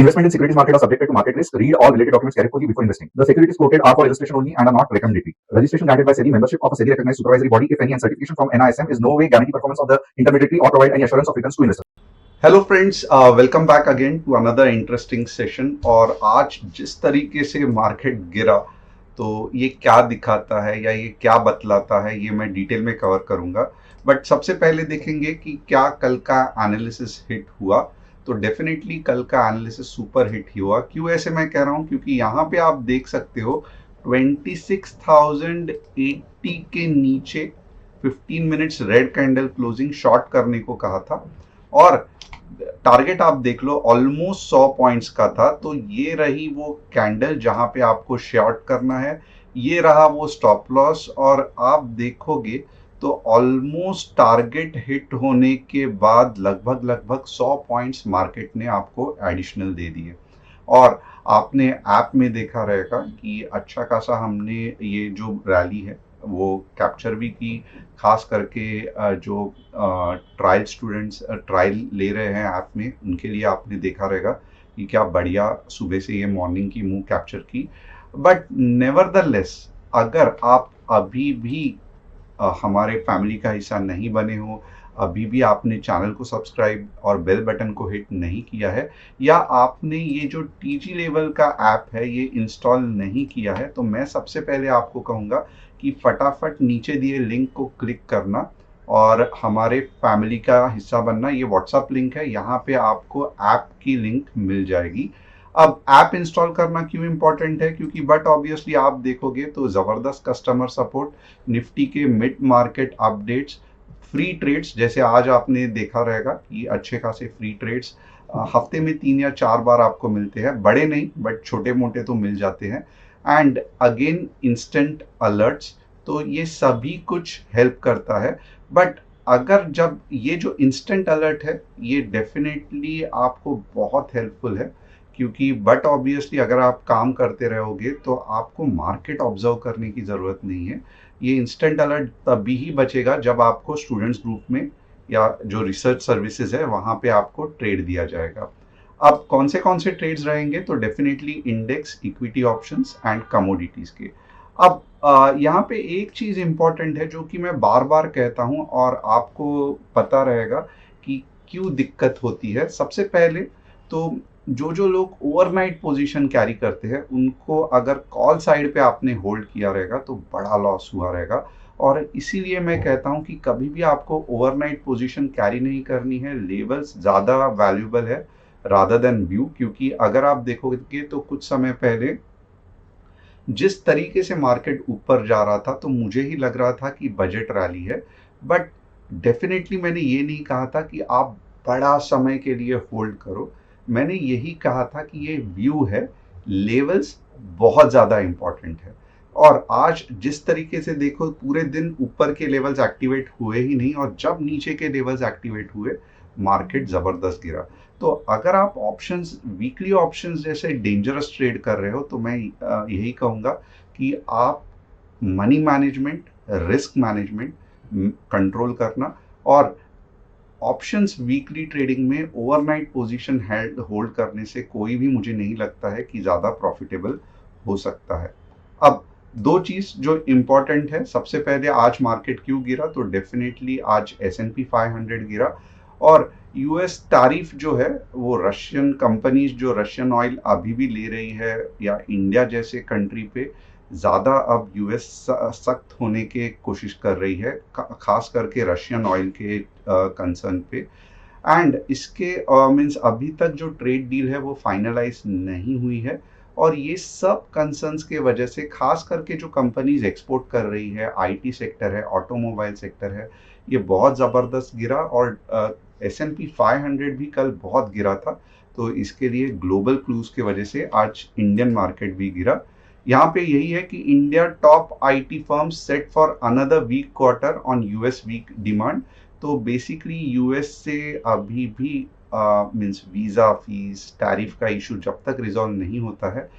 Investment in securities market are subjected to market risk. Read all related documents carefully before investing. The securities quoted are for illustration only and are not recommendatory. Registration granted by SEBI, membership of a SEBI recognized supervisory body, if any, and certification from NISM is no way guarantee performance of the intermediary or provide any assurance of returns to investors. Hello friends, welcome back again to another interesting session. और आज जिस तरीके से market गिरा तो ये क्या दिखाता है या ये क्या बतलाता है, ये मैं डिटेल में कवर करूंगा। बट सबसे पहले देखेंगे कि क्या कल का एनालिसिस हिट हुआ। तो डेफिनेटली कल का एनालिसिस सुपर हिट ही हुआ। क्यों ऐसे मैं कह रहा हूँ? क्योंकि यहाँ पे आप देख सकते हो 26,080 के नीचे 15 minutes red candle closing short करने को कहा था और टारगेट आप देख लो ऑलमोस्ट 100 पॉइंट्स का था। तो ये रही वो कैंडल जहां पे आपको शॉर्ट करना है, ये रहा वो स्टॉप लॉस। और आप देखोगे तो ऑलमोस्ट टारगेट हिट होने के बाद लगभग 100 पॉइंट्स मार्केट ने आपको एडिशनल दे दिए। और आपने ऐप में देखा रहेगा कि अच्छा खासा हमने ये जो रैली है वो कैप्चर भी की। खास करके जो ट्रायल स्टूडेंट्स ट्रायल ले रहे हैं ऐप में, उनके लिए आपने देखा रहेगा कि क्या बढ़िया सुबह से ये मॉर्निंग की मूव कैप्चर की। बट नेवरदलेस अगर आप अभी भी हमारे फैमिली का हिस्सा नहीं बने हो, अभी भी आपने चैनल को सब्सक्राइब और बेल बटन को हिट नहीं किया है, या आपने ये जो टीजी लेवल का ऐप है ये इंस्टॉल नहीं किया है, तो मैं सबसे पहले आपको कहूँगा कि फटाफट नीचे दिए लिंक को क्लिक करना और हमारे फैमिली का हिस्सा बनना। ये व्हाट्सएप लिंक है, यहाँ पे आपको ऐप की लिंक मिल जाएगी। अब ऐप इंस्टॉल करना क्यों इंपॉर्टेंट है? क्योंकि बट ऑब्वियसली आप देखोगे तो जबरदस्त कस्टमर सपोर्ट, निफ्टी के mid market updates, free trades, जैसे आज आपने देखा रहेगा कि अच्छे खासे फ्री ट्रेड्स हफ्ते में 3 या 4 बार आपको मिलते हैं। बड़े नहीं बट छोटे मोटे तो मिल जाते हैं। एंड अगेन इंस्टेंट अलर्ट्स, तो ये सभी कुछ हेल्प करता है। बट अगर जब ये जो इंस्टेंट अलर्ट है ये डेफिनेटली आपको बहुत हेल्पफुल है, क्योंकि बट ऑब्वियसली अगर आप काम करते रहोगे तो आपको मार्केट ऑब्जर्व करने की ज़रूरत नहीं है। ये इंस्टेंट अलर्ट तभी ही बचेगा जब आपको स्टूडेंट्स ग्रुप में या जो रिसर्च सर्विसेज है वहाँ पे आपको ट्रेड दिया जाएगा। अब कौन से ट्रेड्स रहेंगे? तो definitely index, equity options and commodities के। अब यहाँ पे एक चीज़ इंपॉर्टेंट है जो कि मैं बार बार कहता हूँ और आपको पता रहेगा कि क्यों दिक्कत होती है। सबसे पहले तो जो लोग ओवरनाइट पोजीशन कैरी करते हैं उनको अगर कॉल साइड पे आपने होल्ड किया रहेगा तो बड़ा लॉस हुआ रहेगा। और इसीलिए मैं कहता हूं कि कभी भी आपको ओवरनाइट पोजीशन कैरी नहीं करनी है। लेवल्स ज़्यादा वैल्यूबल है रादर देन व्यू, क्योंकि अगर आप देखोगे तो कुछ समय पहले जिस तरीके से मार्केट ऊपर जा रहा था तो मुझे ही लग रहा था कि बजट रैली है। बट डेफिनेटली मैंने ये नहीं कहा था कि आप बड़ा समय के लिए होल्ड करो। मैंने यही कहा था कि ये व्यू है, लेवल्स बहुत ज़्यादा इंपॉर्टेंट है। और आज जिस तरीके से देखो पूरे दिन ऊपर के लेवल्स एक्टिवेट हुए ही नहीं और जब नीचे के लेवल्स एक्टिवेट हुए मार्केट ज़बरदस्त गिरा। तो अगर आप ऑप्शंस, वीकली ऑप्शंस जैसे डेंजरस ट्रेड कर रहे हो तो मैं यही कहूँगा कि आप money management, risk management control करना। और ऑप्शंस वीकली ट्रेडिंग में ओवरनाइट पोजीशन होल्ड करने से कोई भी मुझे नहीं लगता है कि ज़्यादा प्रॉफिटेबल हो सकता है। अब दो चीज़ जो इम्पोर्टेंट है, सबसे पहले आज मार्केट क्यों गिरा? तो डेफिनेटली आज S&P 500 गिरा और यूएस टैरिफ जो है वो रशियन कंपनीज जो रशियन ऑयल अभी भी ले रही है या इंडिया जैसे कंट्री पे ज़्यादा अब यूएस सख्त होने की कोशिश कर रही है, खास करके रशियन ऑयल के कंसर्न पे। एंड इसके मीन्स अभी तक जो ट्रेड डील है वो फाइनलाइज नहीं हुई है। और ये सब कंसर्न्स के वजह से खास करके जो कंपनीज एक्सपोर्ट कर रही है, आईटी सेक्टर है, ऑटोमोबाइल सेक्टर है, ये बहुत ज़बरदस्त गिरा। और S&P 500 भी कल बहुत गिरा था। तो इसके लिए ग्लोबल क्लूज की वजह से आज इंडियन मार्केट भी गिरा। यहाँ पे यही है कि India top IT firms set for another weak quarter on US weak demand. तो बेसिकली यूएस से अभी भी मीन्स वीज़ा फीस, टैरिफ का इशू जब तक रिजॉल्व नहीं होता है,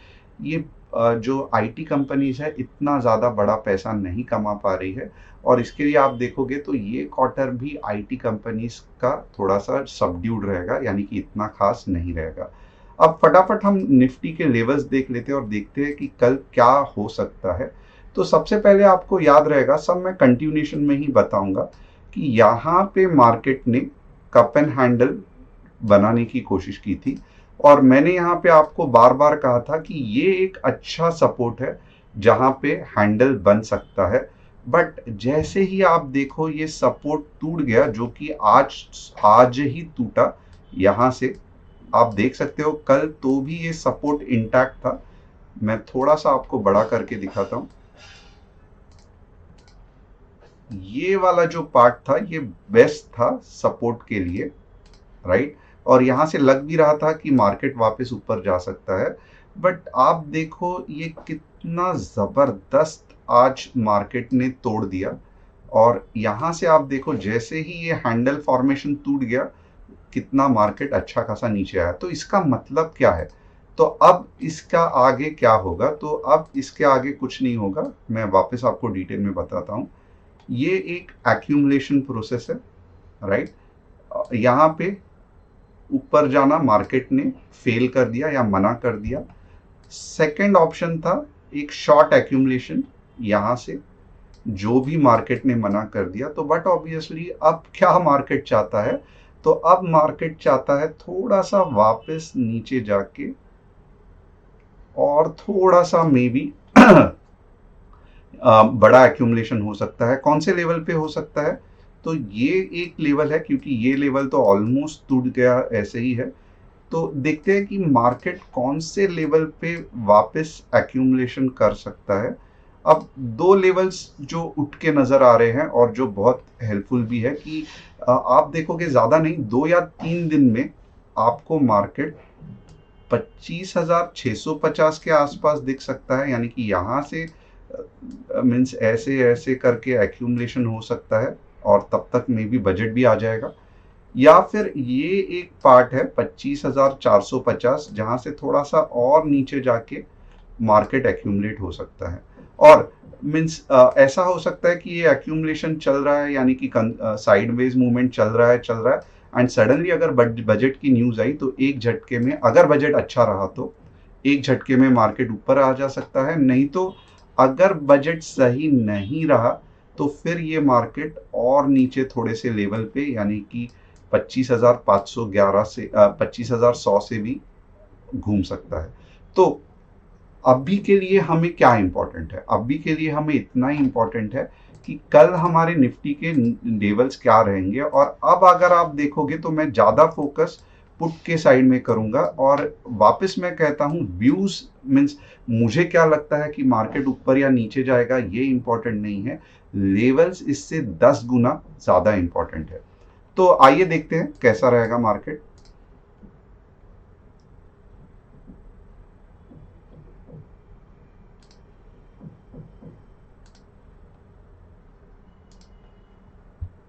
ये जो आईटी कंपनीज है इतना ज़्यादा बड़ा पैसा नहीं कमा पा रही है। और इसके लिए आप देखोगे तो ये क्वार्टर भी आईटी कंपनीज का थोड़ा सा सबड्यूड रहेगा, यानी कि इतना खास नहीं रहेगा। अब फटाफट हम निफ्टी के लेवल्स देख लेते हैं और देखते हैं कि कल क्या हो सकता है। तो सबसे पहले आपको याद रहेगा, सब मैं कंटिन्यूएशन में ही बताऊंगा, कि यहाँ पे मार्केट ने कप एंड हैंडल बनाने की कोशिश की थी और मैंने यहाँ पे आपको बार बार कहा था कि ये एक अच्छा सपोर्ट है जहां पे हैंडल बन सकता है। बट जैसे ही आप देखो ये सपोर्ट टूट गया, जो कि आज ही टूटा यहां से, आप देख सकते हो कल तो भी ये सपोर्ट इंटैक्ट था। मैं थोड़ा सा आपको बड़ा करके दिखाता हूं। ये वाला जो पार्ट था ये बेस्ट था सपोर्ट के लिए, राइट। और यहां से लग भी रहा था कि मार्केट वापस ऊपर जा सकता है। बट आप देखो ये कितना जबरदस्त आज मार्केट ने तोड़ दिया। और यहां से आप देखो जैसे ही ये हैंडल फॉर्मेशन टूट गया, कितना मार्केट अच्छा खासा नीचे आया। तो इसका मतलब क्या है? तो अब इसका आगे क्या होगा? तो अब इसके आगे कुछ नहीं होगा, मैं वापस आपको डिटेल में बताता हूं। ये एक एक्यूमुलेशन प्रोसेस है, राइट। यहाँ पे ऊपर जाना मार्केट ने फेल कर दिया या मना कर दिया। सेकंड ऑप्शन था एक शॉर्ट एक्यूमुलेशन, यहां से जो भी मार्केट ने मना कर दिया। तो बट ऑब्वियसली अब क्या मार्केट चाहता है? तो अब मार्केट चाहता है थोड़ा सा वापस नीचे जाके और थोड़ा सा मे बी बड़ा एक्यूमुलेशन हो सकता है। कौन से लेवल पे हो सकता है? तो ये एक लेवल है, क्योंकि ये लेवल तो ऑलमोस्ट टूट गया ऐसे ही है। तो देखते हैं कि मार्केट कौन से लेवल पे वापस एक्यूमुलेशन कर सकता है। अब दो लेवल्स जो उठ के नजर आ रहे हैं और जो बहुत हेल्पफुल भी है कि आप देखोगे ज्यादा नहीं, 2 या 3 दिन में आपको मार्केट 25,650 के आसपास दिख सकता है। यानी कि यहाँ से मीन्स ऐसे ऐसे करके एक्यूमुलेशन हो सकता है और तब तक मे बी बजट भी आ जाएगा। या फिर ये एक पार्ट है 25,450, जहां से थोड़ा सा और नीचे जाके मार्केट एक्यूमुलेट हो सकता है। और मीन्स ऐसा हो सकता है कि ये एक्यूमुलेशन चल रहा है, यानी कि साइडवेज मूवमेंट चल रहा है एंड सडनली अगर बजट की न्यूज आई तो एक झटके में, अगर बजट अच्छा रहा तो एक झटके में मार्केट ऊपर आ जा सकता है। नहीं तो अगर बजट सही नहीं रहा तो फिर ये मार्केट और नीचे थोड़े से लेवल पे, यानी कि 25,511 से 25,100 से भी घूम सकता है। तो अभी के लिए हमें क्या इंपॉर्टेंट है? अभी के लिए हमें इतना ही इंपॉर्टेंट है कि कल हमारे निफ्टी के लेवल्स क्या रहेंगे। और अब अगर आप देखोगे तो मैं ज्यादा फोकस पुट के साइड में करूंगा। और वापस मैं कहता हूं व्यूज मीन्स मुझे क्या लगता है कि मार्केट ऊपर या नीचे जाएगा ये इंपॉर्टेंट नहीं है, लेवल्स इससे 10 गुना ज्यादा इंपॉर्टेंट है। तो आइए देखते हैं कैसा रहेगा मार्केट।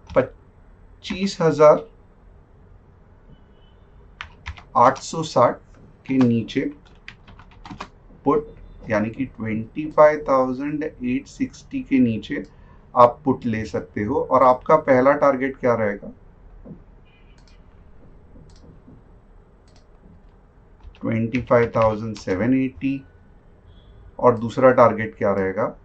$25,860 के नीचे पुट, यानी कि 25,860 के नीचे आप पुट ले सकते हो। और आपका पहला टारगेट क्या रहेगा? 25,780। और दूसरा टारगेट क्या रहेगा?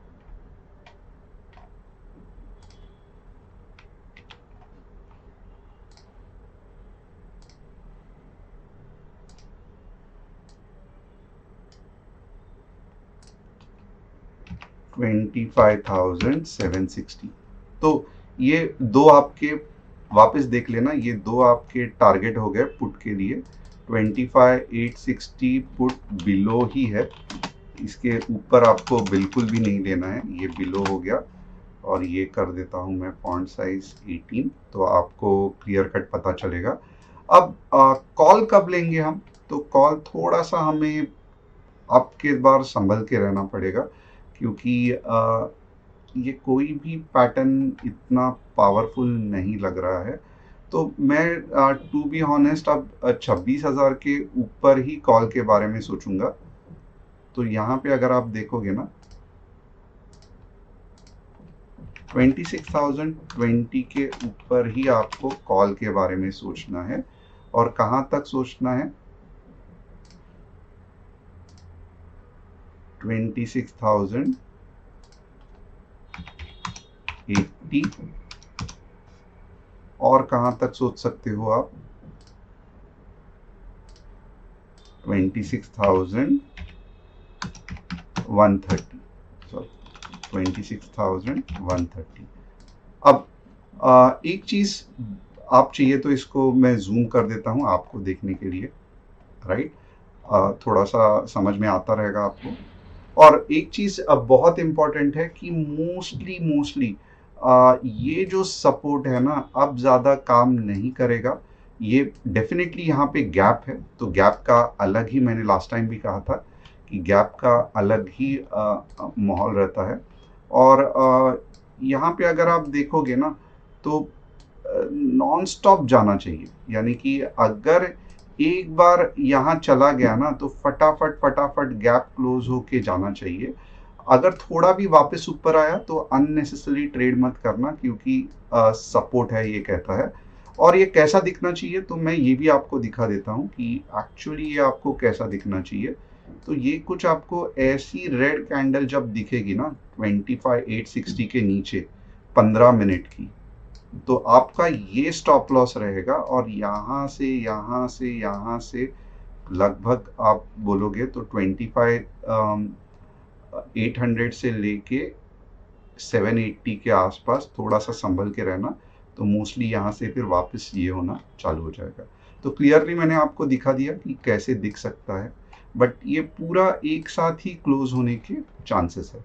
25,760। तो ये दो आपके, वापस देख लेना, ये दो आपके टारगेट हो गए पुट के लिए। 25,860 पुट बिलो ही है, इसके ऊपर आपको बिल्कुल भी नहीं लेना है, ये बिलो हो गया। और ये कर देता हूं मैं फॉन्ट साइज 18, तो आपको क्लियर कट पता चलेगा। अब कॉल कब लेंगे हम? तो कॉल थोड़ा सा हमें अब के बार संभल के रहना पड़ेगा, क्योंकि ये कोई भी पैटर्न इतना पावरफुल नहीं लग रहा है। तो मैं टू बी ऑनेस्ट अब 26,000 के ऊपर ही कॉल के बारे में सोचूंगा। तो यहाँ पे अगर आप देखोगे ना, 26,020 के ऊपर ही आपको कॉल के बारे में सोचना है। और कहाँ तक सोचना है? 26,080 और कहां तक सोच सकते हो आप? 26,130, सॉरी 26,130। अब एक चीज आप चाहिए तो इसको मैं जूम कर देता हूं आपको देखने के लिए, राइट? थोड़ा सा समझ में आता रहेगा आपको। और एक चीज अब बहुत इंपॉर्टेंट है कि मोस्टली ये जो सपोर्ट है ना अब ज्यादा काम नहीं करेगा। ये डेफिनेटली यहाँ पे गैप है, तो गैप का अलग ही, मैंने लास्ट टाइम भी कहा था कि गैप का अलग ही माहौल रहता है। और यहाँ पे अगर आप देखोगे ना तो नॉन स्टॉप जाना चाहिए, यानी कि अगर एक बार यहाँ चला गया ना तो फटाफट फटाफट गैप क्लोज होके जाना चाहिए। अगर थोड़ा भी वापस ऊपर आया तो अननेसेसरी ट्रेड मत करना, क्योंकि सपोर्ट है ये कहता है। और ये कैसा दिखना चाहिए तो मैं ये भी आपको दिखा देता हूँ कि एक्चुअली ये आपको कैसा दिखना चाहिए। तो ये कुछ आपको ऐसी रेड कैंडल जब दिखेगी ना 25,860 के नीचे 15 मिनट की, तो आपका ये स्टॉप लॉस रहेगा। और यहाँ से लगभग आप बोलोगे तो 25,800 से लेके 780 के आसपास थोड़ा सा संभल के रहना, तो मोस्टली यहाँ से फिर वापस ये होना चालू हो जाएगा। तो क्लियरली मैंने आपको दिखा दिया कि कैसे दिख सकता है, बट ये पूरा एक साथ ही क्लोज होने के चांसेस है।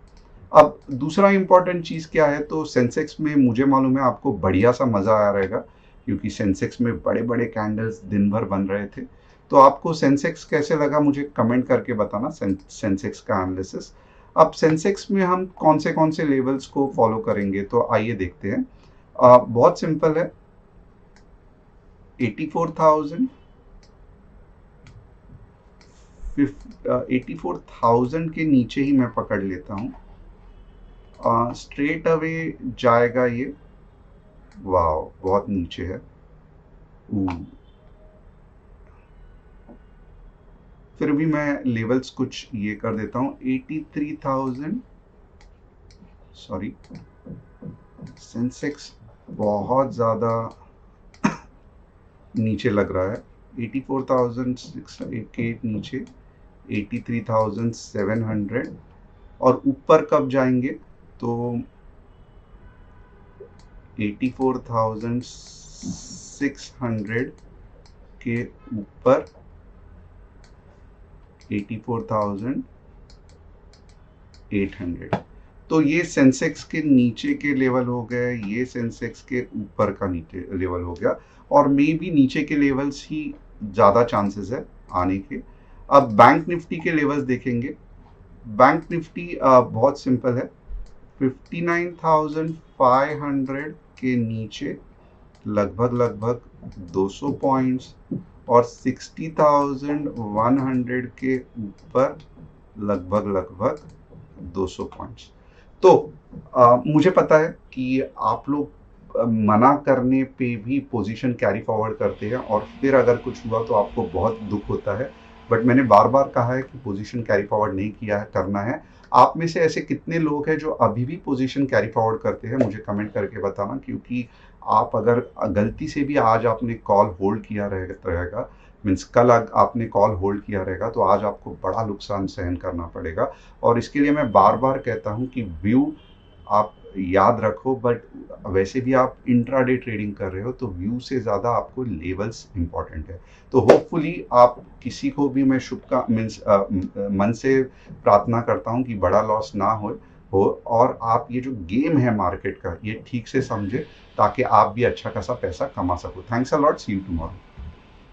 अब दूसरा इंपॉर्टेंट चीज क्या है, तो सेंसेक्स में मुझे मालूम है आपको बढ़िया सा मजा आया रहेगा, क्योंकि सेंसेक्स में बड़े बड़े कैंडल्स दिन भर बन रहे थे। तो आपको सेंसेक्स कैसे लगा मुझे कमेंट करके बताना, सेंसेक्स का एनालिसिस। अब सेंसेक्स में हम कौन से लेवल्स को फॉलो करेंगे, तो आइए देखते हैं। बहुत सिंपल है, 84,000 84,000 के नीचे ही मैं पकड़ लेता हूँ। स्ट्रेट अवे जाएगा ये, वाह बहुत नीचे है। फिर भी मैं लेवल्स कुछ ये कर देता हूँ, 83,000, सॉरी सेंसेक्स बहुत ज़्यादा नीचे लग रहा है। 84,688 नीचे, 83,700 और ऊपर कब जाएंगे तो 84,600 के ऊपर 84,800। तो ये सेंसेक्स के नीचे के लेवल हो गए, ये सेंसेक्स के ऊपर का नीचे लेवल हो गया, और मे भी नीचे के लेवल्स ही ज़्यादा चांसेस है आने के। अब बैंक निफ्टी के लेवल्स देखेंगे। बैंक निफ्टी बहुत सिंपल है, 59,500 के नीचे लगभग 200 पॉइंट्स और 60,100 के ऊपर लगभग 200 पॉइंट्स। तो मुझे पता है कि आप लोग मना करने पे भी पोजीशन कैरी फॉरवर्ड करते हैं और फिर अगर कुछ हुआ तो आपको बहुत दुख होता है, बट मैंने बार बार कहा है कि पोजीशन कैरी फॉरवर्ड नहीं किया है, करना है। आप में से ऐसे कितने लोग हैं जो अभी भी पोजीशन कैरी फॉरवर्ड करते हैं, मुझे कमेंट करके बताना। क्योंकि आप अगर गलती से भी आज आपने कॉल होल्ड किया रहेगा, मीन्स कल आपने कॉल होल्ड किया रहेगा, तो आज आपको बड़ा नुकसान सहन करना पड़ेगा। और इसके लिए मैं बार बार कहता हूं कि व्यू आप याद रखो, बट वैसे भी आप इंट्राडे ट्रेडिंग कर रहे हो तो व्यू से ज़्यादा आपको लेवल्स इंपॉर्टेंट है। तो होपफुली आप किसी को भी मैं मन से प्रार्थना करता हूं कि बड़ा लॉस ना हो और आप ये जो गेम है मार्केट का ये ठीक से समझे, ताकि आप भी अच्छा खासा पैसा कमा सको। Thanks a lot, see you tomorrow.